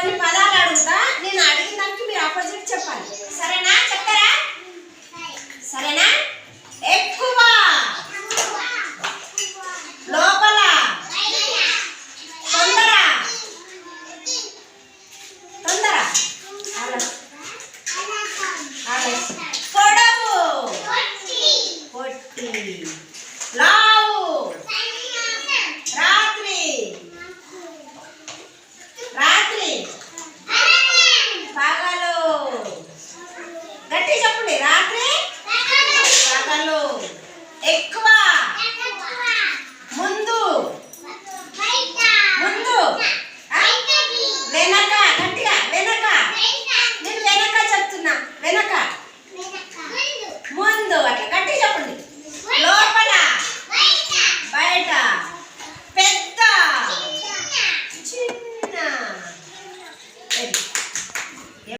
కొన్ని పదాలు అడుగుతా, నేను అడిగిన దానికి మీరు ఆపోజిట్ చెప్పాలి. సరేనా? చెప్తారా? సరేనా? ఎక్కువ, లోపల, తొందర, తొందర, పొడవు, పొట్టి, లావు, రాత్రి, రాత్రి, పగలు. గట్టి చెప్పండి. రాత్రి, పగలు. ఎక్కువ,